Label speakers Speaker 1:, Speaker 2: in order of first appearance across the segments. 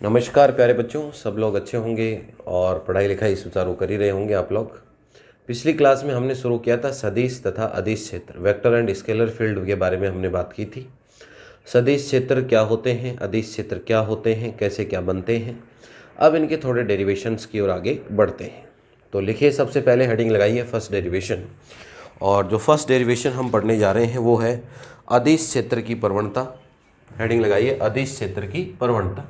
Speaker 1: नमस्कार प्यारे बच्चों, सब लोग अच्छे होंगे और पढ़ाई लिखाई सुचारू कर ही रहे होंगे आप लोग। पिछली क्लास में हमने शुरू किया था सदिश तथा अदिश क्षेत्र, वेक्टर एंड स्केलर फील्ड के बारे में हमने बात की थी। सदिश क्षेत्र क्या होते हैं, अदिश क्षेत्र क्या होते हैं, कैसे क्या बनते हैं। अब इनके थोड़े डेरिवेशंस की ओर आगे बढ़ते हैं। तो लिखिए, सबसे पहले हेडिंग लगाइए फर्स्ट डेरिवेशन। और जो फर्स्ट डेरिवेशन हम पढ़ने जा रहे हैं वो है अदिश क्षेत्र की प्रवणता। हेडिंग लगाइए, अदिश क्षेत्र की प्रवणता।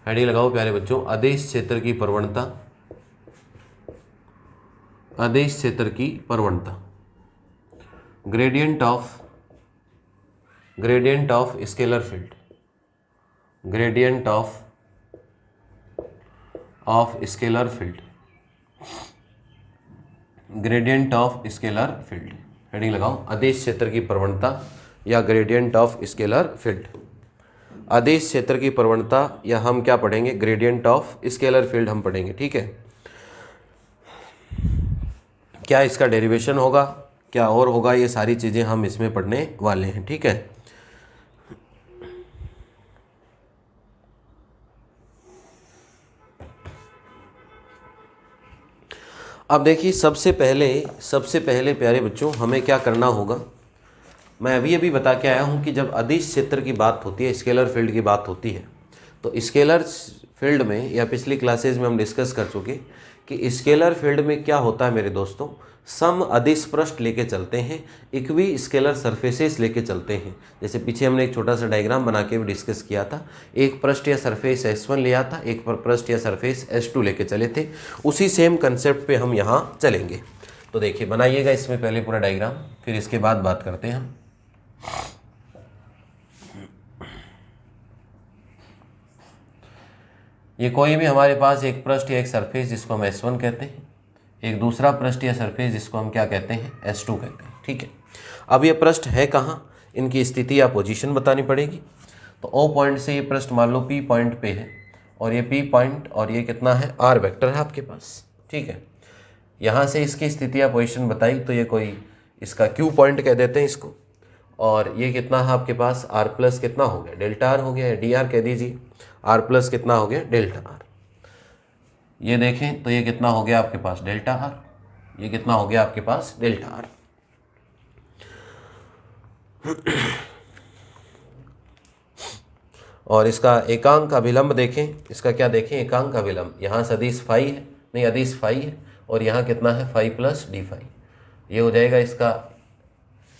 Speaker 1: हेडिंग लगाओ प्यारे बच्चों, अदिश क्षेत्र की प्रवणता। अदिश क्षेत्र की प्रवणता। Gradient of scalar field. Gradient of scalar field. Gradient of scalar field. Heading लगाओ, अदिश क्षेत्र की प्रवणता या ग्रेडियंट ऑफ स्केलर फील्ड। अदिश क्षेत्र की प्रवणता या हम क्या पढ़ेंगे, ग्रेडियंट ऑफ स्केलर फील्ड हम पढ़ेंगे। ठीक है, क्या इसका डेरिवेशन होगा, क्या और होगा, ये सारी चीज़ें हम इसमें पढ़ने वाले हैं। ठीक है, अब देखिए, सबसे पहले प्यारे बच्चों हमें क्या करना होगा। मैं अभी बता के आया हूँ कि जब अदिश क्षेत्र की बात होती है, स्केलर फील्ड की बात होती है, तो स्केलर फील्ड में या पिछली क्लासेज में हम डिस्कस कर चुके कि स्केलर फील्ड में क्या होता है मेरे दोस्तों, सम अदिश पृष्ठ लेके चलते हैं, इक्वी स्केलर सरफेसेस लेके चलते हैं। जैसे पीछे हमने एक छोटा सा डायग्राम बना के भी डिस्कस किया था। एक पृष्ठ या सरफेस S1 लिया था, एक पृष्ठ या सरफेस S2 लेके चले थे। उसी सेम कंसेप्ट पे हम यहाँ चलेंगे। तो देखिए, बनाइएगा इसमें पहले पूरा डायग्राम, फिर इसके बाद बात करते हैं हम। ये कोई भी हमारे पास एक पृष्ठ या एक सरफेस जिसको हम S1 कहते हैं, एक दूसरा पृष्ठ या सरफेस जिसको हम क्या कहते हैं, S2 कहते हैं। ठीक है, अब ये पृष्ठ है कहाँ, इनकी स्थिति या पोजीशन बतानी पड़ेगी। तो O पॉइंट से ये पृष्ठ मान लो P पॉइंट पे है, और ये P पॉइंट और ये कितना है, R वेक्टर है आपके पास। ठीक है, यहाँ से इसकी स्थिति या पोजीशन बताई, तो ये कोई इसका Q पॉइंट कह देते हैं इसको। और ये कितना है आपके पास, R प्लस कितना हो गया, डेल्टा R हो गया, डी आर कह दीजिए। R प्लस कितना हो गया, डेल्टा R। ये देखें तो ये कितना हो गया आपके पास, डेल्टा R। ये कितना हो गया आपके पास, डेल्टा R। और इसका एकांक अभिलंब देखें, इसका क्या देखें, एकांक अभिलंब। यहाँ सदिश फाई है, नहीं अदिश फाई है, और यहाँ कितना है, फाई प्लस डी फाई। ये हो जाएगा इसका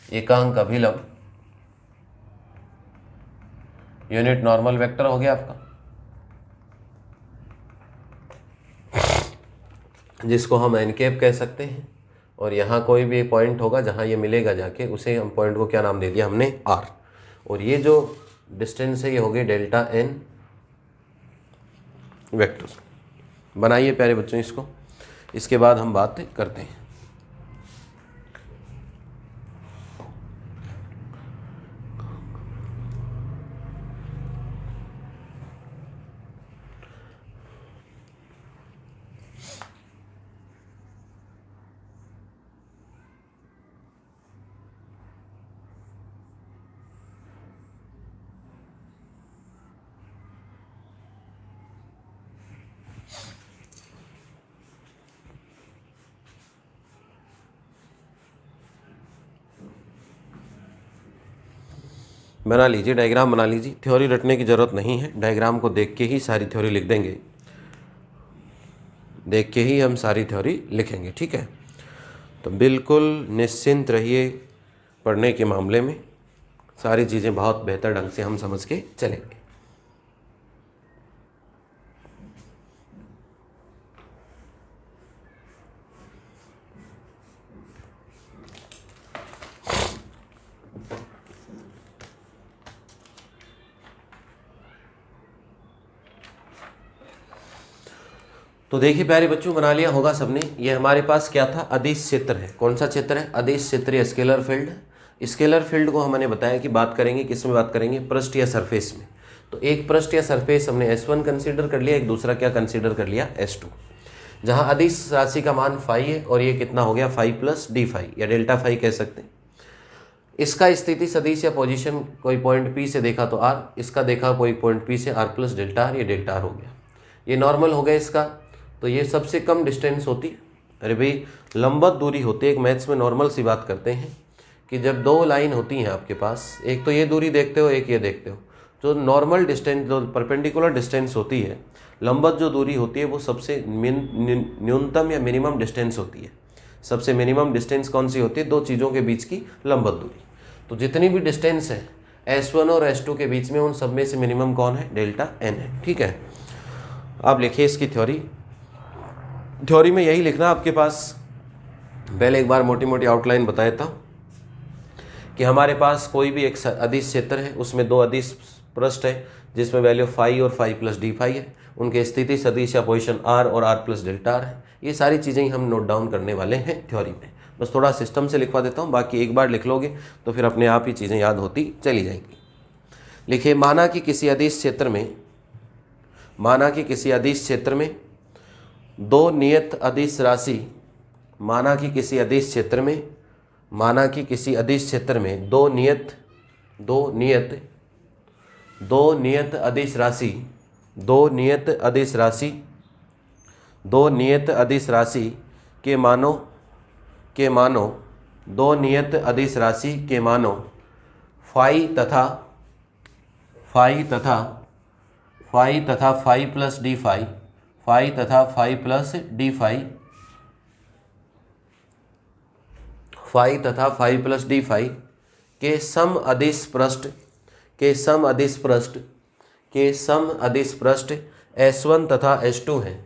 Speaker 1: एकांक अभिलंब। यूनिट नॉर्मल वेक्टर हो गया आपका, जिसको हम एन कैप कह सकते हैं। और यहाँ कोई भी पॉइंट होगा जहाँ ये मिलेगा जाके, उसे हम पॉइंट को क्या नाम दे दिया हमने, R। और ये जो डिस्टेंस है ये हो गई डेल्टा N वेक्टर। बनाइए प्यारे बच्चों इसको, इसके बाद हम बात करते हैं। बना लीजिए, डायग्राम बना लीजिए। थ्योरी रटने की ज़रूरत नहीं है, डायग्राम को देख के ही सारी थ्योरी लिख देंगे, देख के ही हम सारी थ्योरी लिखेंगे। ठीक है, तो बिल्कुल निश्चिंत रहिए, पढ़ने के मामले में सारी चीज़ें बहुत बेहतर ढंग से हम समझ के चलेंगे। तो देखिए प्यारे बच्चों, बना लिया होगा सबने। ये हमारे पास क्या था, अदिश क्षेत्र है। कौन सा क्षेत्र है, अदिश क्षेत्र या स्केलर फील्ड। स्केलर फील्ड को हमने बताया कि बात करेंगे किस में, बात करेंगे पृष्ठ या सरफेस में। तो एक पृष्ठ या सरफेस हमने S1 कंसीडर कर लिया, एक दूसरा क्या कंसीडर कर लिया, S2। जहाँ अदिश राशि का मान फाई है और ये कितना हो गया, फाई प्लस डी फाई या डेल्टा फाई कह सकते हैं। इसका स्थिति सदिश या पोजीशन कोई पॉइंट P से देखा तो R, इसका देखा कोई पॉइंट P से R प्लस डेल्टा R, ये डेल्टा R हो गया। ये नॉर्मल हो गया इसका, तो ये सबसे कम डिस्टेंस होती है। अरे भाई लंबवत दूरी होती है, एक मैथ्स में नॉर्मल सी बात करते हैं कि जब दो लाइन होती हैं आपके पास, एक तो ये दूरी देखते हो, एक ये देखते हो, जो नॉर्मल डिस्टेंस, जो परपेंडिकुलर डिस्टेंस होती है, लंबवत जो दूरी होती है वो सबसे न्यूनतम या मिनिमम डिस्टेंस होती है। सबसे मिनिमम डिस्टेंस कौन सी होती है? दो चीज़ों के बीच की लंबवत दूरी। तो जितनी भी डिस्टेंस है S1 और S2 के बीच में, उन सब में से मिनिमम कौन है? डेल्टा n है। ठीक है, आप लिखिए इसकी थ्योरी में यही लिखना आपके पास। पहले एक बार मोटी मोटी आउटलाइन बता देता हूँ कि हमारे पास कोई भी एक अदिश क्षेत्र है, उसमें दो अदिश पृष्ठ है जिसमें वैल्यू फाई और फाई प्लस डी फाई है, उनके स्थिति सदिश या पोजीशन R और R प्लस डेल्टा R है। ये सारी चीज़ें हम नोट डाउन करने वाले हैं थ्योरी में। बस थोड़ा सिस्टम से लिखवा देता हूँ, बाकी एक बार लिख लोगे तो फिर अपने आप ही चीज़ें याद होती चली जाएंगी। लिखिए, माना कि किसी अदिश क्षेत्र में दो नियत अदिश राशि, माना कि किसी अदिश क्षेत्र में दो नियत अदिश राशि के मानों फाई तथा फाई प्लस डी फाई के सम अदिश पृष्ठ S1 तथा S2 हैं,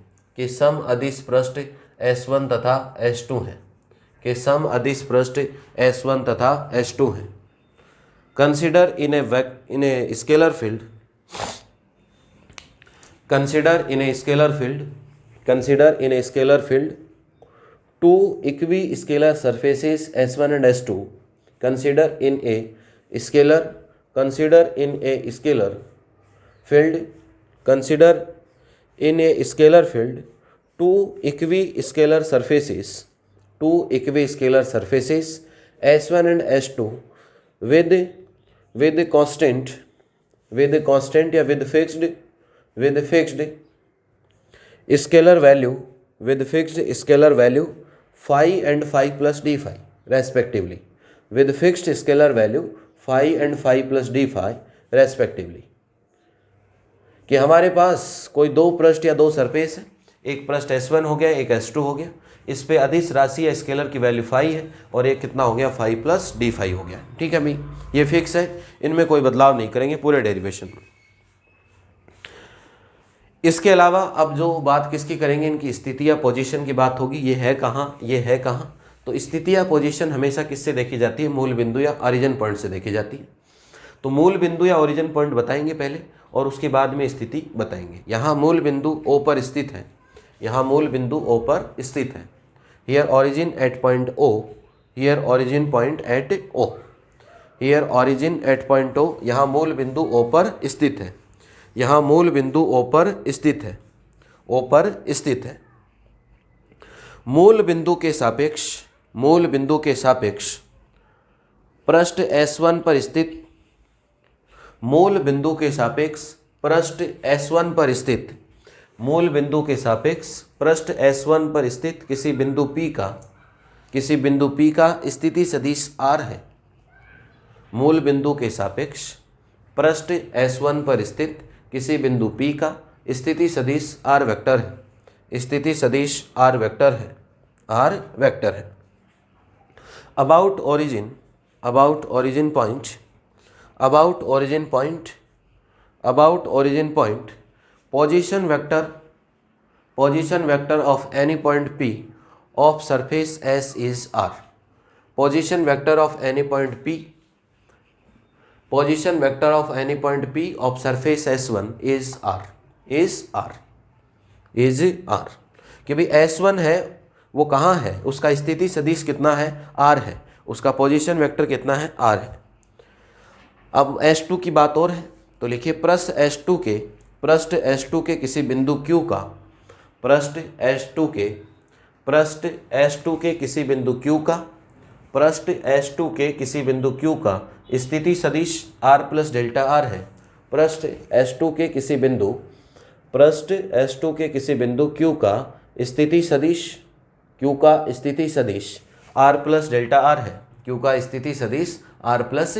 Speaker 1: के सम अदिश पृष्ठ S1 तथा S2 हैं। Consider in a scalar field two equiscalar surfaces S1 and S2. Consider in a scalar field two equi scalar surfaces S1 and S2 with fixed scalar value phi and phi plus d phi respectively, with fixed scalar value phi and phi plus d phi respectively। कि हमारे पास कोई दो पृष्ठ या दो surface है, एक पृष्ठ S1 हो गया, एक S2 हो गया, इस पे अदिश राशि या स्केलर की वैल्यू फाई है और एक कितना हो गया? फाई प्लस डी फाई हो गया। ठीक है भाई, ये फिक्स है, इनमें कोई बदलाव नहीं करेंगे पूरे डेरिवेशन में। इसके अलावा अब जो बात किसकी करेंगे? इनकी स्थिति या पोजीशन की बात होगी। ये है कहाँ? तो स्थिति या पोजीशन हमेशा किससे देखी जाती है? मूल बिंदु या ओरिजिन पॉइंट से देखी जाती है। तो मूल बिंदु या ओरिजिन पॉइंट बताएंगे पहले और उसके बाद में स्थिति बताएंगे। यहाँ मूल बिंदु O पर स्थित है, here origin at point O, here origin point at O, यहाँ मूल बिंदु O पर स्थित है, O पर स्थित है। मूल बिंदु के सापेक्ष पृष्ठ S1 पर स्थित किसी बिंदु P का स्थिति सदिश R है। मूल बिंदु के सापेक्ष पृष्ठ S1 पर स्थित किसी बिंदु P का स्थिति सदिश R वेक्टर है। About origin point position vector of any point P of surface S is R। Position vector of any point P of surface S1 is R कि भाई S1 है वो कहाँ है? उसका स्थिति सदिश कितना है? R है। उसका पोजीशन वेक्टर कितना है? R है। अब S2 की बात और है, तो लिखिए पृष्ठ S2 के किसी बिंदु Q का, पृष्ठ S2 के किसी बिंदु Q का पृष्ठ S2 के किसी बिंदु Q का स्थिति सदिश r प्लस डेल्टा r है। पृष्ठ S2 के किसी बिंदु Q का स्थिति सदिश r प्लस डेल्टा r है। Q का स्थिति सदिश r प्लस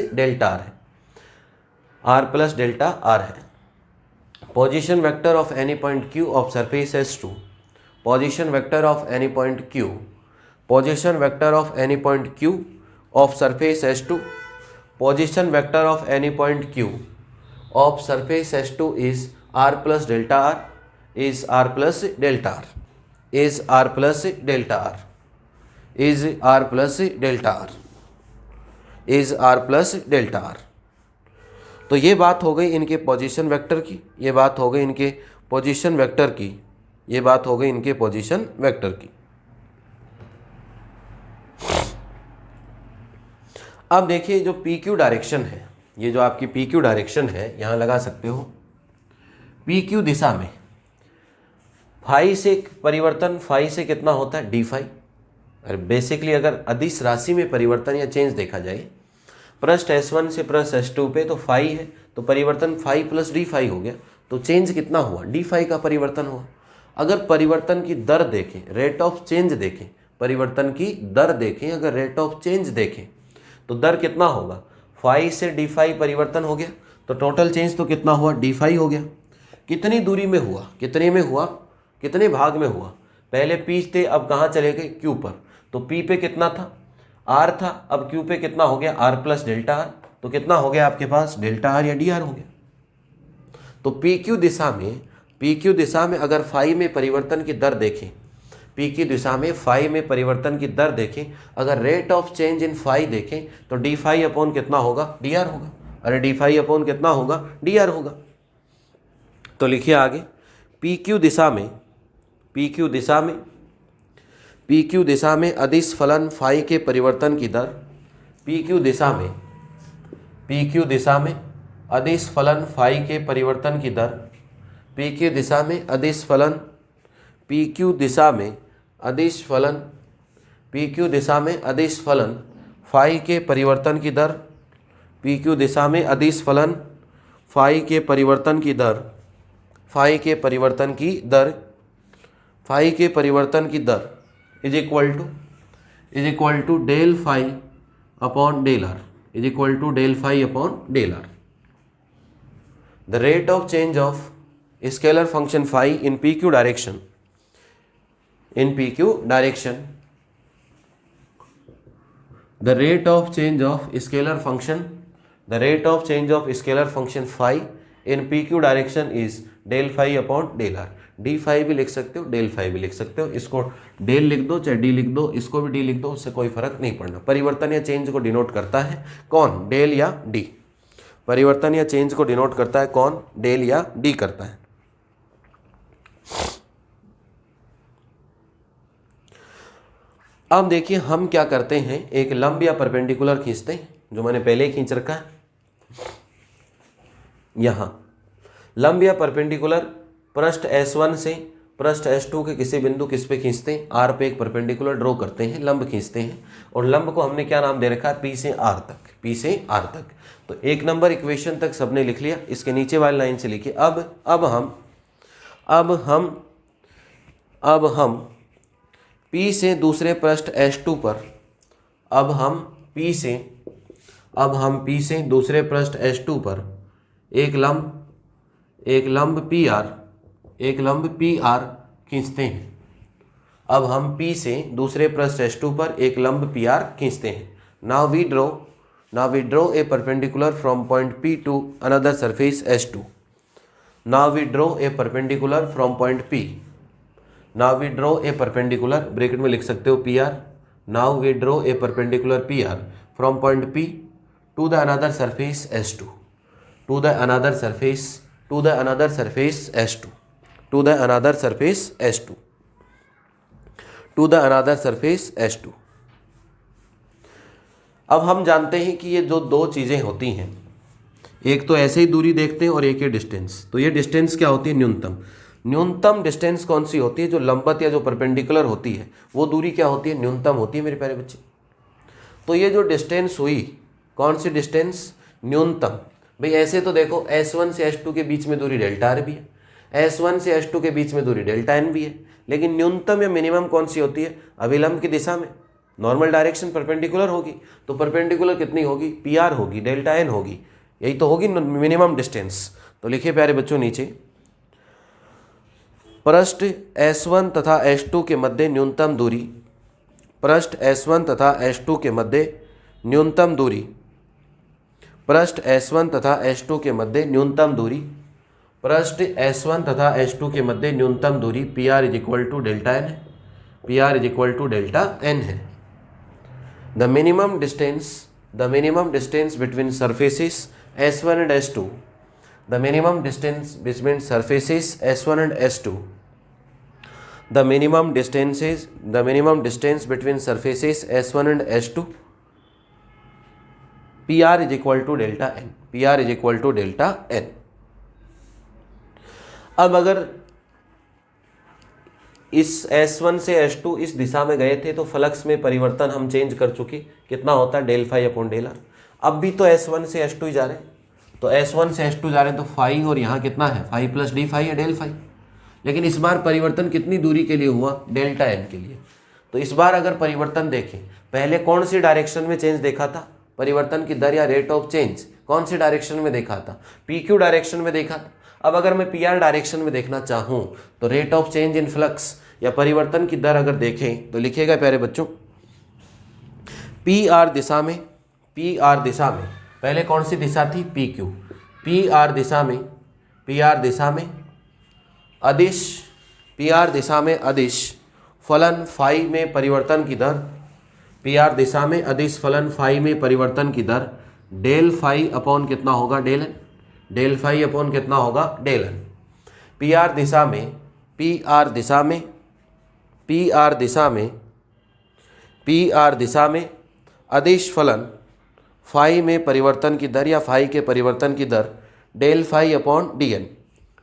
Speaker 1: डेल्टा r है। Position vector of any point Q of surface S2, position vector of any point Q of surface S2, position vector of any point Q of surface S2 is r plus delta r, is r plus delta r, is r plus delta r, is r plus delta r, is r plus delta r। तो ये बात हो गई इनके position vector की, ये बात हो गई इनके पोजीशन वेक्टर की, ये बात हो गई इनके पोजीशन वेक्टर की। अब देखिए जो PQ डायरेक्शन है, ये जो आपकी PQ डायरेक्शन है, यहाँ लगा सकते हो PQ दिशा में फाई से परिवर्तन, फाई से कितना होता है d फाई। और बेसिकली अगर अदिश राशि में परिवर्तन या चेंज देखा जाए पृष्ठ S1 से पृष्ठ S2 पे, तो फाई है तो परिवर्तन फाई प्लस डी फाई हो गया, तो चेंज कितना हुआ, डी फाई का परिवर्तन हुआ। अगर परिवर्तन की दर देखें, रेट ऑफ चेंज देखें, परिवर्तन की दर देखें, अगर रेट ऑफ चेंज देखें तो दर कितना होगा, फाई से डी फाई परिवर्तन हो गया, तो टोटल चेंज तो कितना हुआ, डी फाई हो गया। कितनी दूरी में हुआ, कितने में हुआ, कितने भाग में हुआ, पहले P थे अब कहाँ चले गए Q पर, तो P पे कितना था, R था, अब Q पे कितना हो गया, R प्लस डेल्टा R, तो कितना हो गया आपके पास, डेल्टा R या DR हो गया। तो PQ दिशा में अगर फाई में परिवर्तन की दर देखें, PQ दिशा में फाई में परिवर्तन की दर देखें, अगर rate of change in phi देखें तो डी फाई अपॉन कितना होगा, DR होगा। अरे डी फाई अपॉन कितना होगा, DR होगा। तो लिखिए आगे, PQ दिशा में अदिश फलन फाई के परिवर्तन की दर, PQ दिशा में अदिश फलन फाई के परिवर्तन की दर, PQ दिशा में अदिश फलन फाई के परिवर्तन की दर, PQ दिशा में अदिश फलन फाई के परिवर्तन की दर, फाई के परिवर्तन की दर is equal to del phi upon del r, is equal to del phi upon del r. The rate of change of scalar function phi in PQ direction, the rate of change of scalar function phi in PQ direction is del phi upon del r। D phi भी लिख सकते हो, del phi भी लिख सकते हो, इसको del लिख दो चाहे डी लिख दो, इसको भी डी लिख दो, उससे कोई फर्क नहीं पड़ना। परिवर्तन या चेंज को डिनोट करता है कौन, डेल या डी। परिवर्तन या चेंज को डिनोट करता है कौन, डेल या डी करता है। अब देखिए हम क्या करते हैं, एक लंब या परपेंडिकुलर खींचते हैं, जो मैंने पहले ही खींच रखा है। यहाँ लंब या परपेंडिकुलर पृष्ठ S1 से पृष्ठ S2 के किसी बिंदु किस पे खींचते हैं, R पे एक परपेंडिकुलर ड्रॉ करते हैं, लंब खींचते हैं, और लंब को हमने क्या नाम दे रखा है, P से R तक। तो एक नंबर इक्वेशन तक सबने लिख लिया, इसके नीचे वाली लाइन से लिखिए। अब हम P से दूसरे पृष्ठ S2 पर, अब हम P से दूसरे पृष्ठ S2 पर एक लंब PR खींचते हैं। अब हम P से दूसरे पृष्ठ S2 पर एक लंब PR खींचते हैं। Now we draw a perpendicular from point P to another surface S2. Now we draw a perpendicular from point P. Now we draw a perpendicular, bracket में लिख सकते हो PR. Now we draw a perpendicular PR from point P to the another surface S2. To the another surface S2. अब हम जानते हैं कि ये जो दो चीज़ें होती हैं, एक तो ऐसे ही दूरी देखते हैं और एक है डिस्टेंस। तो ये डिस्टेंस क्या होती है, न्यूनतम डिस्टेंस कौन सी होती है, जो लंबवत या जो परपेंडिकुलर होती है, वो दूरी क्या होती है, न्यूनतम होती है मेरे प्यारे बच्चे। तो ये जो डिस्टेंस हुई, कौन सी डिस्टेंस, न्यूनतम। भाई ऐसे तो देखो S1 से S2 के बीच में दूरी डेल्टा r भी है, S1 से S2 के बीच में दूरी डेल्टा n भी है, लेकिन न्यूनतम या मिनिमम कौन सी होती है, अभिलंब की दिशा में, नॉर्मल डायरेक्शन परपेंडिकुलर होगी, तो परपेंडिकुलर कितनी होगी, PR होगी, डेल्टा n होगी, यही तो होगी मिनिमम डिस्टेंस। तो लिखिए प्यारे बच्चों नीचे, पृष्ठ S1 तथा S2 के मध्य न्यूनतम दूरी, पृष्ठ S1 तथा S2 के मध्य न्यूनतम दूरी, पृष्ठ S1 तथा S2 के मध्य न्यूनतम दूरी, पृष्ठ S1 तथा S2 के मध्य न्यूनतम दूरी PR is equal to delta n है, PR is equal to delta n है। The minimum distance between surfaces S1 and S2, the minimum distance between surfaces S1 and S2, the minimum distance between surfaces S1 and S2, PR is equal to delta n, PR is equal to delta n। अब अगर इस S1 से S2 इस दिशा में गए थे तो flux में परिवर्तन हम चेंज कर चुके, कितना होता है, del phi upon del r. अब भी तो S1 से S2 ही जा रहे हैं, तो S1 से S2 जा रहे हैं तो फाई, और यहाँ कितना है, फाई प्लस डी फाई है, डेल फाई। लेकिन इस बार परिवर्तन कितनी दूरी के लिए हुआ, डेल्टा n के लिए। तो इस बार अगर परिवर्तन देखें, पहले कौन सी डायरेक्शन में चेंज देखा था, परिवर्तन की दर या रेट ऑफ चेंज कौन सी डायरेक्शन में देखा था, PQ डायरेक्शन में देखा था। अब अगर मैं PR डायरेक्शन में देखना चाहूँ तो rate of change in flux या परिवर्तन की दर अगर देखें तो लिखिएगा प्यारे बच्चों, PR दिशा में पहले कौन सी दिशा थी, PQ, PR दिशा में अदिश फलन फाई में परिवर्तन की दर, PR दिशा में अदिश फलन फाई में परिवर्तन की दर डेल फाई अपॉन कितना होगा, del n, del phi upon कितना होगा, डेल n। PR दिशा में अदिश फलन फाई में परिवर्तन की दर या फाई के परिवर्तन की दर del phi upon D N,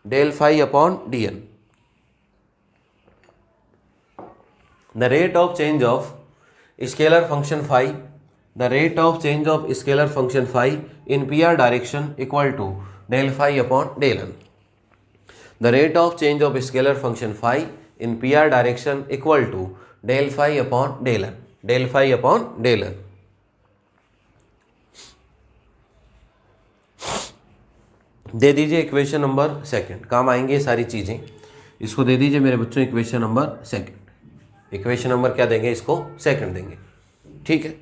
Speaker 1: del phi upon D N. The rate of change of scalar function phi, the rate of change of scalar function phi in PR direction equal to del phi upon del N. The rate of change of scalar function phi in PR direction equal to del phi upon del N, del phi upon del N. दे दीजिए equation number second, काम आएंगे ये सारी चीज़ें। इसको दे दीजिए मेरे बच्चों equation number second. Equation number क्या देंगे, इसको सेकंड देंगे, ठीक है।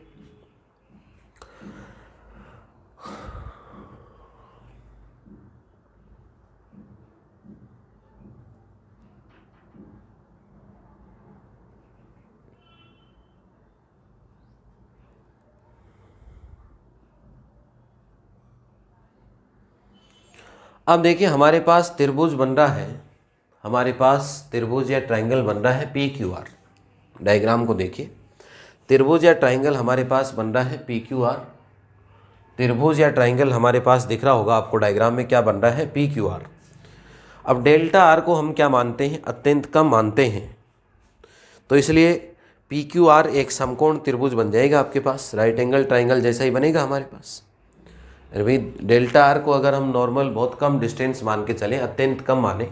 Speaker 1: अब देखिए हमारे पास त्रिभुज बन रहा है, हमारे पास त्रिभुज या ट्रायंगल बन रहा है PQR। डायग्राम को देखिए, त्रिभुज या ट्रायंगल हमारे पास बन रहा है PQR। त्रिभुज या ट्रायंगल हमारे पास दिख रहा होगा आपको डायग्राम में, क्या बन रहा है, PQR। अब डेल्टा R को हम क्या मानते हैं, अत्यंत कम मानते हैं, तो इसलिए PQR एक समकोण त्रिभुज बन जाएगा आपके पास, राइट एंगल ट्रायंगल जैसा ही बनेगा हमारे पास। अरे भाई डेल्टा R को अगर हम नॉर्मल बहुत कम डिस्टेंस मान के चलें, अत्यंत कम माने,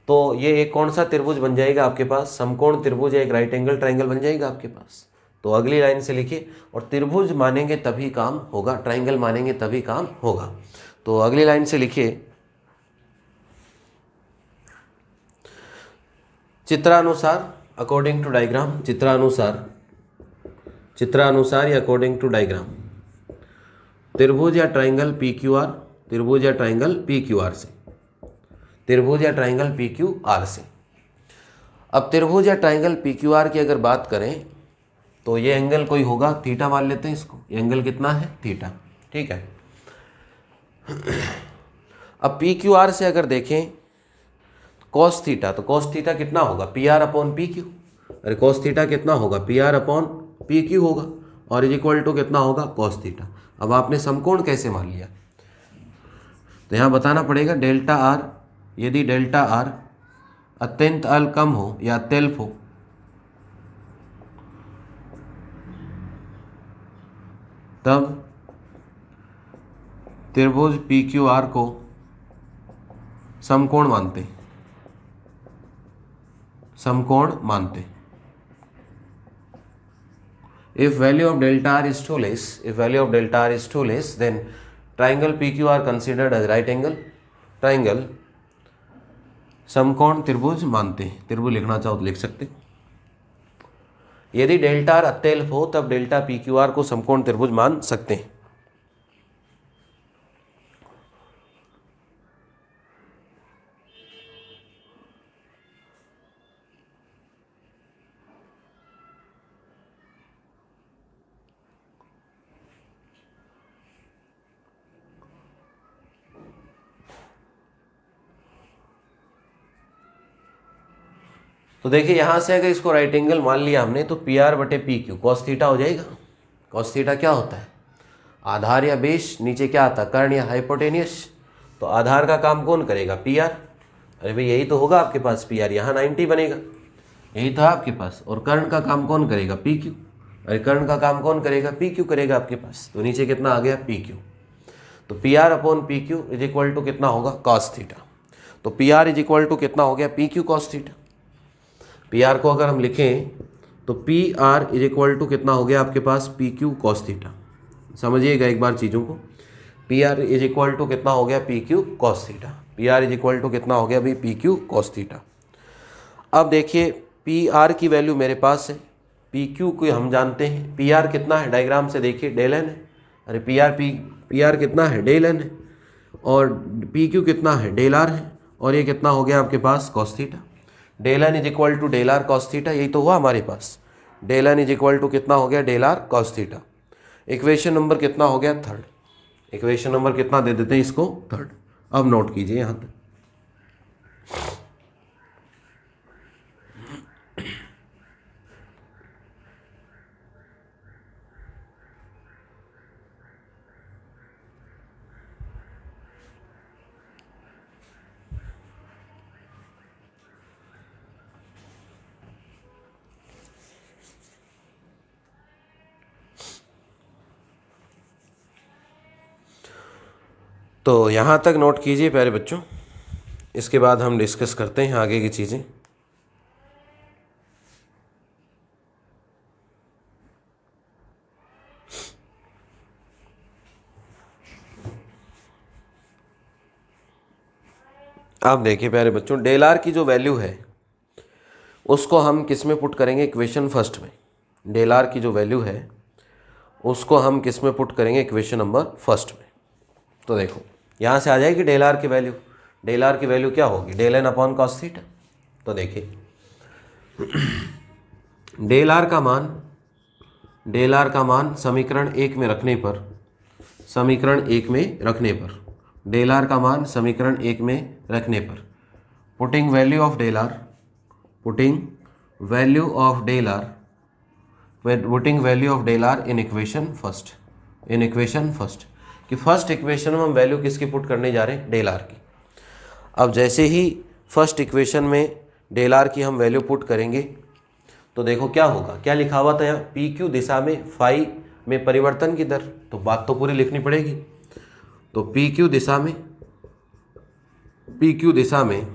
Speaker 1: तो ये एक कौन सा त्रिभुज बन जाएगा आपके पास, समकोण त्रिभुज, एक राइट एंगल ट्रायंगल बन जाएगा आपके पास। तो अगली लाइन से लिखिए, और त्रिभुज मानेंगे तभी काम होगा, ट्रायंगल मानेंगे तभी काम होगा। तो अगली लाइन से लिखिए, चित्रानुसार अकॉर्डिंग टू डायग्राम, चित्रानुसार या अकॉर्डिंग टू डायग्राम, त्रिभुज या ट्रायंगल PQR, त्रिभुज या ट्रायंगल PQR से, त्रिभुज या ट्रायंगल PQR से। अब त्रिभुज या ट्रायंगल PQR की अगर बात करें तो ये एंगल कोई होगा, थीटा मान लेते हैं इसको, ये एंगल कितना है, थीटा, ठीक है। अब PQR से अगर देखें कॉस थीटा, तो कॉस थीटा कितना होगा, PR अपॉन PQ। अरे कॉस थीटा कितना होगा, PR अपॉन PQ होगा, और इज इक्वल टू कितना होगा, कॉस थीटा। अब आपने समकोण कैसे मान लिया, तो यहाँ बताना पड़ेगा डेल्टा R, यदि डेल्टा R अत्यंत कम हो या अत्यल्प हो, तब त्रिभुज पी क्यू आर को समकोण मानते, समकोण मानते। If value of delta r is too less, if value of delta r is too less, then triangle PQ are considered as right angle triangle, समकोण त्रिभुज मानते हैं। त्रिभुज लिखना चाहो तो लिख सकते। यदि डेल्टा आर अत्यल्प हो तब डेल्टा पी क्यू आर को समकोण त्रिभुज मान सकते हैं। तो देखिए यहाँ से अगर इसको राइट एंगल मान लिया हमने तो पी आर बटे पी क्यू कॉस थीटा हो जाएगा। कॉस थीटा क्या होता है? आधार या बेस, नीचे क्या आता है? कर्ण या हाइपोटेनियस। तो आधार का काम कौन करेगा? P R. अरे भाई यही तो होगा आपके पास, पी आर यहाँ 90 बनेगा, यही तो है आपके पास। और कर्ण का काम कौन करेगा? P Q. अरे कर्ण का काम कौन करेगा? पी क्यू करेगा आपके पास। तो नीचे कितना आ गया? P Q. तो P R upon P Q is equal to कितना होगा? Cos theta. तो P R is equal to कितना हो गया? P Q cos theta. P R को अगर हम लिखें तो P R is equal to कितना हो गया आपके पास? P Q cos theta. समझिएगा एक बार चीज़ों को। P R is equal to कितना हो गया? P Q cos theta. P R is equal to कितना हो गया भाई? P Q cos theta. अब देखिए पी आर की वैल्यू मेरे पास है, पी क्यू को हम जानते हैं। पी आर कितना है? डायग्राम से देखिए डेल एन है। अरे पी आर कितना है? डेल एन है। और पी क्यू कितना है? डेल आर है। और ये कितना हो गया आपके पास? Cos theta. Del N is equal to del R cos theta, यही तो हुआ हमारे पास। Del N is equal to कितना हो गया? Del R cos theta. Equation number कितना हो गया? थर्ड। इक्वेशन नंबर कितना दे देते हैं इसको? थर्ड। अब नोट कीजिए यहाँ तक। तो यहाँ तक नोट कीजिए प्यारे बच्चों, इसके बाद हम डिस्कस करते हैं आगे की चीज़ें। अब देखिए प्यारे बच्चों, डेल आर की जो वैल्यू है उसको हम किस में पुट करेंगे? इक्वेशन फर्स्ट में। डेल आर की जो वैल्यू है उसको हम किस में पुट करेंगे? इक्वेशन नंबर फर्स्ट में। तो देखो यहाँ से आ जाएगी डेल आर की वैल्यू। डेल आर की वैल्यू क्या होगी? Del N upon cos theta. तो देखिए डेल आर का मान, डेल आर का मान समीकरण 1 में रखने पर, समीकरण 1 में रखने पर, डेल आर का मान समीकरण 1 में रखने पर, putting value of del r, putting value of del r, putting value of del r in equation first, in equation first. कि फर्स्ट इक्वेशन में हम वैल्यू किसकी पुट करने जा रहे हैं? डेल आर की। अब जैसे ही फर्स्ट इक्वेशन में डेल आर की हम वैल्यू पुट करेंगे तो देखो क्या होगा। क्या लिखा हुआ था यहाँ? पी क्यू दिशा में फाई में परिवर्तन की दर। तो बात तो पूरी लिखनी पड़ेगी। तो पी क्यू दिशा में, पी क्यू दिशा में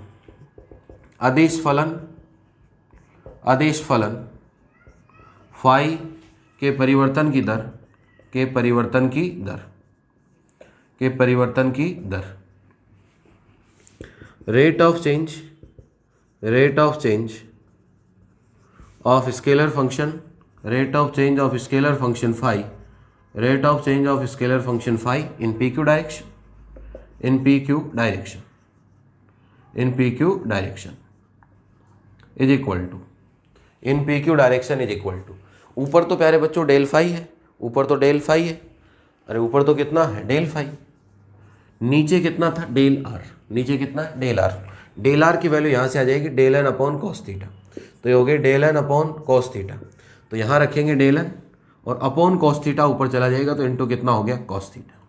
Speaker 1: अदिश फलन, अदिश फलन फाई के परिवर्तन की दर, के परिवर्तन की दर, के परिवर्तन की दर, rate of change, rate of change of scalar function, rate of change of scalar function phi, rate of change of scalar function phi in P Q direction, in P Q direction, in P Q direction is equal to, in P Q direction is equal to, ऊपर तो प्यारे बच्चों del phi है, ऊपर तो del phi है। अरे ऊपर तो कितना है? Del phi. नीचे कितना था? Del R. नीचे कितना? Del are. डेल आर की वैल्यू यहाँ से आ जाएगी del N upon cos theta. तो ये हो गई del N upon cos theta. तो यहाँ रखेंगे डेल एन और अपॉन कॉस थीटा ऊपर चला जाएगा तो इंटू कितना हो गया? Cos theta.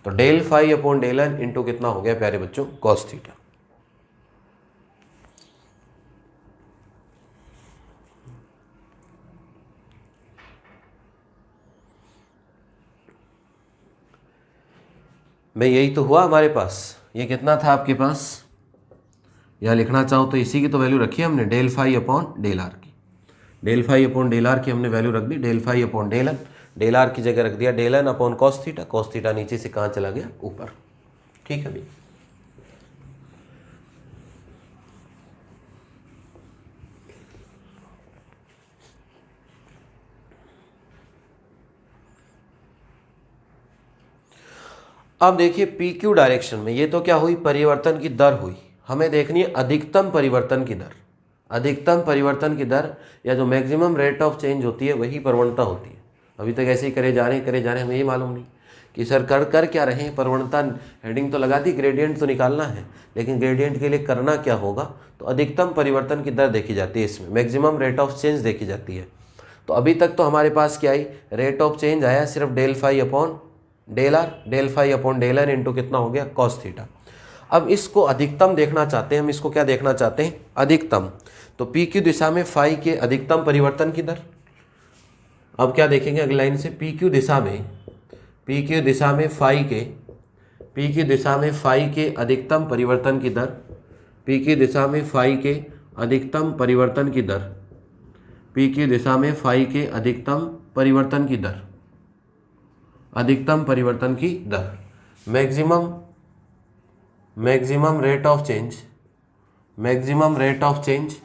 Speaker 1: तो del phi upon del N into कितना हो गया प्यारे बच्चों? Cos theta. भाई यही तो हुआ हमारे पास। ये कितना था आपके पास, या लिखना चाहो तो इसी की तो वैल्यू रखी है हमने, del phi upon del are की। Del phi upon del are की हमने वैल्यू रख दी, del phi upon del N. Del are की जगह रख दिया del N upon cos theta. Cos theta नीचे से कहाँ चला गया, ऊपर। ठीक है भाई। अब देखिए पी क्यू डायरेक्शन में ये तो क्या हुई, परिवर्तन की दर हुई। हमें देखनी है अधिकतम परिवर्तन की दर। अधिकतम परिवर्तन की दर या जो मैक्सिमम रेट ऑफ चेंज होती है वही प्रवणता होती है। अभी तक ऐसे ही करे जा रहे हैं, हमें ये मालूम नहीं कि सर कर क्या रहे हैं। प्रवणता हेडिंग तो लगा दी, ग्रेडियंट तो निकालना है, लेकिन ग्रेडियंट के लिए करना क्या होगा, तो अधिकतम परिवर्तन की दर देखी जाती है, इसमें मैक्सिमम रेट ऑफ चेंज देखी जाती है। तो अभी तक तो हमारे पास क्या आई, रेट ऑफ चेंज आया सिर्फ del phi upon del are, del phi upon del N into कितना हो गया, कॉस थीटा। अब इसको अधिकतम देखना चाहते हैं हम, इसको क्या देखना चाहते हैं, अधिकतम। तो पी की दिशा में फाई के अधिकतम परिवर्तन की दर। अब क्या देखेंगे अगली लाइन से, पी क्यू दिशा में, पी की दिशा में फाई के, पी की दिशा में फाई के अधिकतम परिवर्तन की दर, पी की दिशा में फाई के अधिकतम परिवर्तन की दर, पी की दिशा में फाई के अधिकतम परिवर्तन की दर, अधिकतम परिवर्तन की दर, maximum rate of change, maximum rate of change,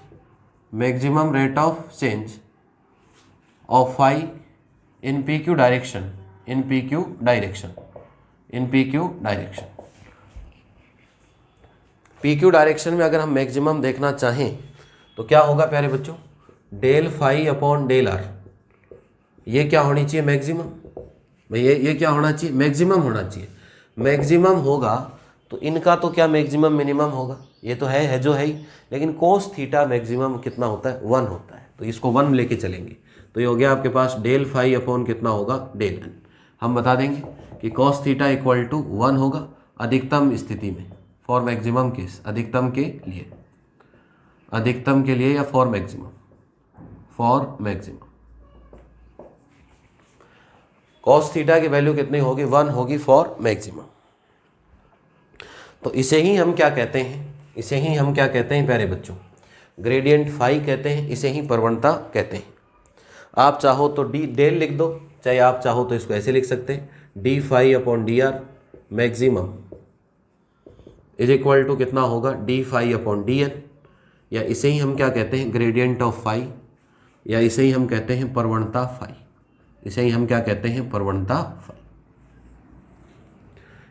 Speaker 1: maximum rate of change of phi in P Q direction, in P Q direction, in P Q direction. P Q direction में अगर हम मैक्सिमम देखना चाहें तो क्या होगा प्यारे बच्चों, del phi upon del r. ये क्या होनी चाहिए, मैक्सिमम। भाई ये क्या होना चाहिए, मैक्सिमम होना चाहिए। मैक्सिमम होगा तो इनका तो क्या मैक्सिमम मिनिमम होगा, ये तो है जो है ही। लेकिन कोस थीटा मैक्सिमम कितना होता है, 1 होता है, तो इसको 1 लेके चलेंगे। तो ये हो गया आपके पास डेल फाई अपॉन कितना होगा, डेल एन। हम बता देंगे कि कॉस थीटा इक्वल टू 1 होगा अधिकतम स्थिति में, फॉर मैक्सिमम केस, अधिकतम के लिए, अधिकतम के लिए या for maximum, for maximum. Cos theta की वैल्यू कितनी होगी, 1 होगी फॉर मैक्सिमम। तो इसे ही हम क्या कहते हैं, इसे ही हम क्या कहते हैं प्यारे बच्चों, ग्रेडियंट फाई कहते हैं, इसे ही प्रवणता कहते हैं। आप चाहो तो डी डेल लिख दो, चाहे आप चाहो तो इसको ऐसे लिख सकते हैं, D phi upon D R maximum is equal to कितना होगा, d phi upon D n, या इसे ही हम क्या कहते हैं, ग्रेडियंट ऑफ फाई, या इसे ही हम कहते हैं प्रवणता फाई, इसे ही हम क्या कहते हैं, प्रवणता फाई,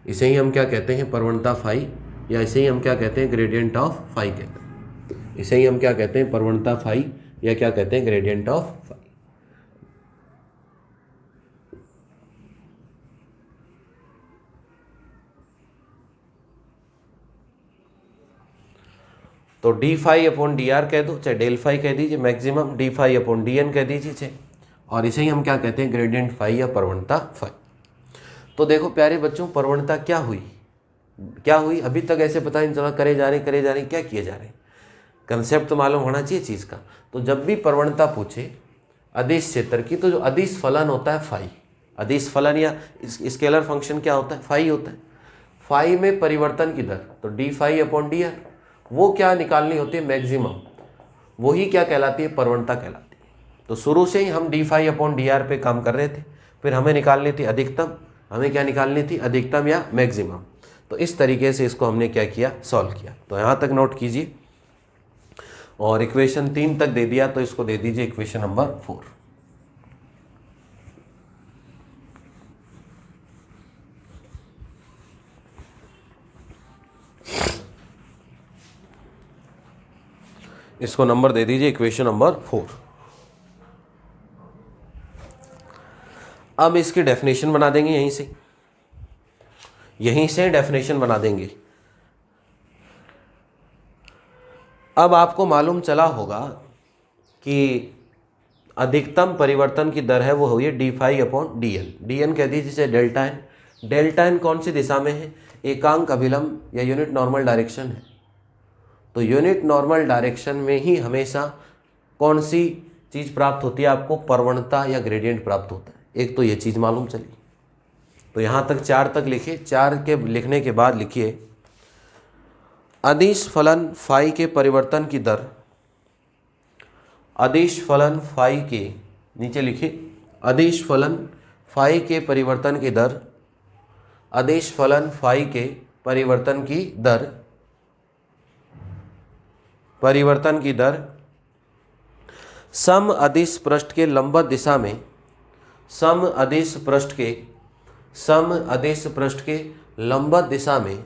Speaker 1: इसे ही हम क्या कहते हैं, प्रवणता फाई, या इसे ही हम क्या कहते हैं, ग्रेडियंट ऑफ फाई कहते हैं, इसे ही हम क्या कहते हैं, प्रवणता फाई, या क्या कहते हैं, ग्रेडियंट ऑफ फाई। तो d phi upon D r कह दो, चाहे डेल फाई कह दीजिए, maximum d phi upon D n कह दीजिए चाहे, और इसे ही हम क्या कहते हैं, ग्रेडियंट फाई या प्रवणता फाई। तो देखो प्यारे बच्चों, प्रवणता क्या हुई, क्या हुई, अभी तक ऐसे पता नहीं चला, करे जा रहे क्या किए जा रहे हैं, कंसेप्ट तो मालूम होना चाहिए चीज़ का। तो जब भी प्रवणता पूछे अदिश क्षेत्र की, तो जो अदिश फलन होता है फाई, अदिश फलन या स्केलर फंक्शन क्या होता है, फाई होता है। फाई में परिवर्तन की दर, तो d phi upon D r, वो क्या निकालनी होती है, मैक्सिमम, वही क्या कहलाती है, प्रवणता कहलाती है। तो शुरू से ही हम d phi upon D r पे काम कर रहे थे, फिर हमें निकालनी थी अधिकतम, हमें क्या निकालनी थी, अधिकतम या मैक्सिमम। तो इस तरीके से इसको हमने क्या किया, सॉल्व किया। तो यहाँ तक नोट कीजिए, और इक्वेशन 3 तक दे दिया, तो इसको दे दीजिए इक्वेशन नंबर 4। इसको नंबर दे दीजिए इक्वेशन नंबर 4। अब इसकी डेफिनेशन बना देंगे, यहीं से डेफिनेशन बना देंगे। अब आपको मालूम चला होगा कि अधिकतम परिवर्तन की दर है वो हुई है d phi upon D n. D n कह दीजिए जिसे डेल्टा एन। डेल्टा एन कौन सी दिशा में है, एकांक अभिलंब या यूनिट नॉर्मल डायरेक्शन है। तो यूनिट नॉर्मल डायरेक्शन में ही हमेशा कौन सी चीज़ प्राप्त होती है आपको, प्रवणता या ग्रेडियंट प्राप्त होता है। एक तो ये चीज़ मालूम चली, तो यहाँ तक 4 तक लिखिए। 4 के लिखने के बाद लिखिए अदिश फलन फाई के परिवर्तन की दर, अदिश फलन फाई के, नीचे लिखिए अदिश फलन फाई के परिवर्तन की दर, अदिश फलन फाई के परिवर्तन की दर, परिवर्तन की दर सम अदिश पृष्ठ के लंबवत दिशा में, सम अदिश पृष्ठ के, सम अदिश पृष्ठ के लंबवत दिशा में,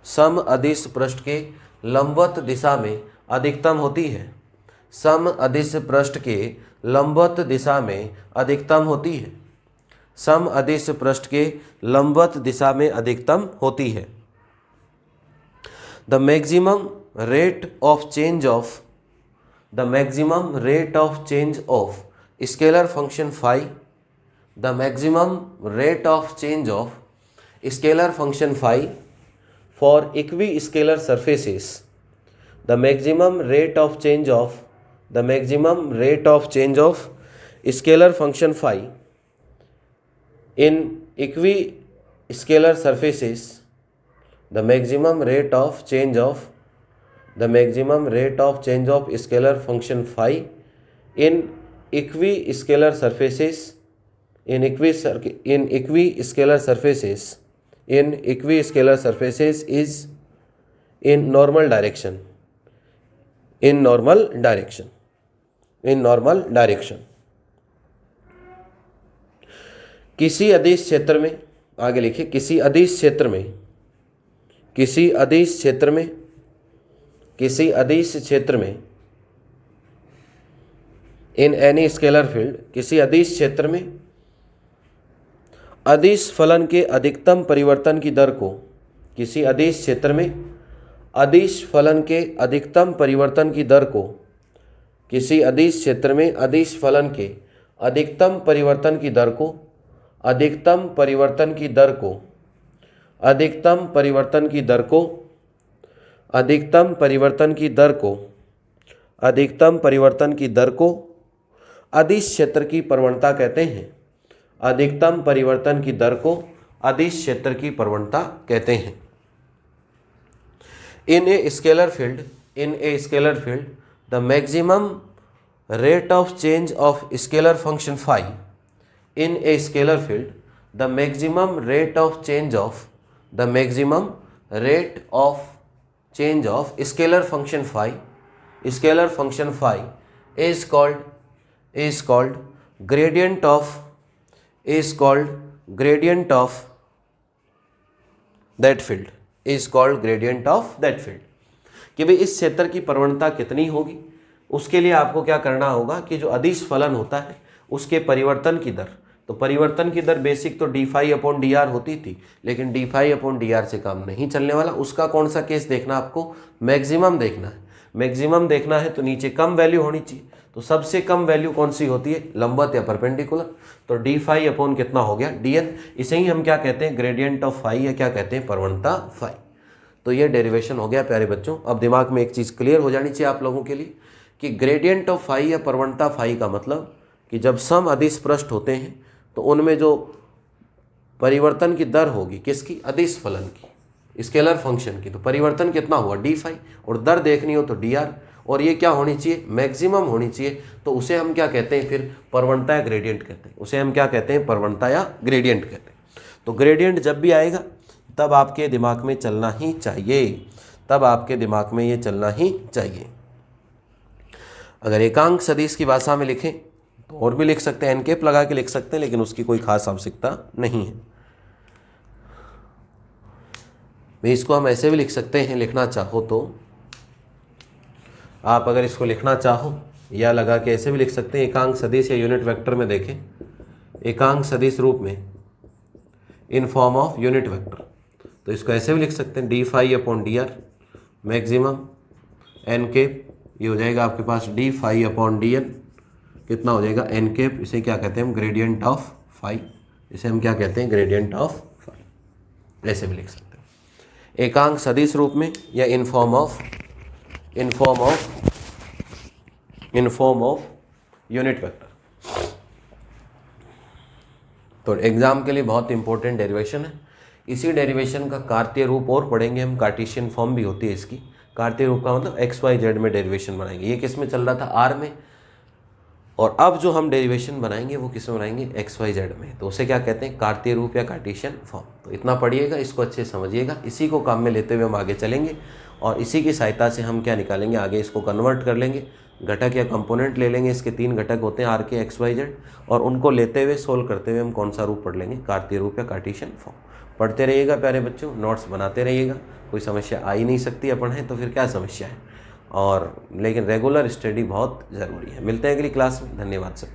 Speaker 1: सम अदिश पृष्ठ के लंबवत दिशा में अधिकतम होती है, सम अदिश पृष्ठ के लंबवत दिशा में अधिकतम होती है, सम अदिश पृष्ठ के लंबवत दिशा में अधिकतम होती है। The maximum rate of change of, the maximum rate of change of scalar function phi, the maximum rate of change of scalar function phi for equiscalar surfaces, the maximum rate of change of, the maximum rate of change of scalar function phi in equi scalar surfaces, the maximum rate of change of, the maximum rate of change of scalar function phi in equi scalar surfaces, in equi scalar surfaces, in equi scalar surfaces is in normal direction, in normal direction, in normal direction। किसी अदिश क्षेत्र में, आगे लिखिए किसी अदिश क्षेत्र में, किसी अदिश क्षेत्र में, किसी अदिश क्षेत्र में इन एनी स्केलर फील्ड, किसी अदिश क्षेत्र में अदिश फलन के अधिकतम परिवर्तन की दर को, किसी अदिश क्षेत्र में अदिश फलन के अधिकतम परिवर्तन की दर को, किसी अदिश क्षेत्र में अदिश फलन के अधिकतम परिवर्तन की दर को, अधिकतम परिवर्तन की दर को, अधिकतम परिवर्तन की दर को, अधिकतम परिवर्तन की दर को, अधिकतम परिवर्तन की दर को अदिश क्षेत्र की प्रवणता कहते हैं, अधिकतम परिवर्तन की दर को अदिश क्षेत्र की प्रवणता कहते हैं। In a scalar field, in a scalar field the maximum rate of change of scalar function phi, in a scalar field the maximum rate of change of, the maximum rate of change of scalar function phi, scalar function phi is called gradient of, is called gradient of that field, is called gradient of that field। कि भाई इस क्षेत्र की प्रवणता कितनी होगी, उसके लिए आपको क्या करना होगा कि जो अदिश फलन होता है उसके परिवर्तन की दर, तो परिवर्तन की दर बेसिक तो d phi upon D r होती थी, लेकिन d phi upon D r से काम नहीं चलने वाला। उसका कौन सा केस देखना, आपको मैक्सिमम देखना है। मैक्सिमम देखना है तो नीचे कम वैल्यू होनी चाहिए, तो सबसे कम वैल्यू कौन सी होती है, लंबवत या परपेंडिकुलर, तो डी फाई अपॉन कितना हो गया, डी एन। इसे ही हम क्या कहते हैं, ग्रेडियंट ऑफ फाई, या क्या कहते हैं, प्रवणता फाई। तो ये डेरिवेशन हो गया प्यारे बच्चों। अब दिमाग में एक चीज़ क्लियर हो जानी चाहिए आप लोगों के लिए कि ग्रेडियंट ऑफ फाई या प्रवणता फाई का मतलब कि जब सम अदिश पृष्ठ होते हैं तो उनमें जो परिवर्तन की दर होगी किसकी, अदिश फलन की, स्केलर फंक्शन की, तो परिवर्तन कितना हुआ, डी फाई, और दर देखनी हो तो डी आर, और ये क्या होनी चाहिए, मैक्सिमम होनी चाहिए। तो उसे हम क्या कहते हैं फिर, प्रवणता या ग्रेडियंट कहते हैं। उसे हम क्या कहते हैं, प्रवणता या ग्रेडियंट कहते हैं। तो ग्रेडियंट जब भी आएगा तब आपके दिमाग में चलना ही चाहिए, तब आपके दिमाग में ये चलना ही चाहिए। अगर एकांक सदिश की भाषा में लिखें तो और भी लिख सकते हैं, एन कैप लगा के लिख सकते हैं, लेकिन उसकी कोई खास आवश्यकता नहीं है। इसको हम ऐसे भी लिख सकते हैं, लिखना चाहो तो आप अगर इसको लिखना चाहो या लगा के ऐसे भी लिख सकते हैं। एकांक सदिश या यूनिट वेक्टर में देखें, एकांक सदिश रूप में in form of unit vector, तो इसको ऐसे भी लिख सकते हैं, D phi upon D R maximum N cap, ये हो जाएगा आपके पास D phi upon D N, कितना हो जाएगा एन कैप। इसे क्या कहते हैं हम, ग्रेडियंट ऑफ फाई, इसे हम क्या कहते हैं, ग्रेडियंट ऑफ फाई, ऐसे भी लिख सकते हैं एकांक सदिश रूप में या इन फॉर्म ऑफ यूनिट वेक्टर। तो एग्ज़ाम के लिए बहुत इंपॉर्टेंट डेरिवेशन है। इसी डेरिवेशन का कार्तीय रूप और पढ़ेंगे हम, कार्टेशियन फॉर्म भी होती है इसकी। कार्तीय रूप का मतलब एक्स वाई जेड में डेरिवेशन बनाएंगे। ये किस में चल रहा था, आर में, और अब जो हम डेरिवेशन बनाएंगे वो किस में बनाएंगे, एक्स वाई जेड में। तो उसे क्या कहते हैं, कार्तीय रूप या कार्टेशियन फॉर्म। तो इतना पढ़िएगा, इसको अच्छे से समझिएगा, इसी को काम में लेते हुए हम आगे चलेंगे और इसी की सहायता से हम क्या निकालेंगे, आगे इसको कन्वर्ट कर लेंगे, घटक या कंपोनेंट ले लेंगे। इसके 3 घटक होते हैं आर के, एक्स वाई जेड, और उनको लेते हुए सोल्व करते हुए हम कौन सा रूप पढ़ लेंगे, कार्तीय रूप या कार्टेशियन फॉर्म। पढ़ते रहिएगा प्यारे बच्चों, नोट्स बनाते रहिएगा। कोई समस्या आ ही नहीं सकती, अपन है तो फिर क्या समस्या है। और लेकिन रेगुलर स्टडी बहुत ज़रूरी है। मिलते हैं अगली क्लास में। धन्यवाद सर।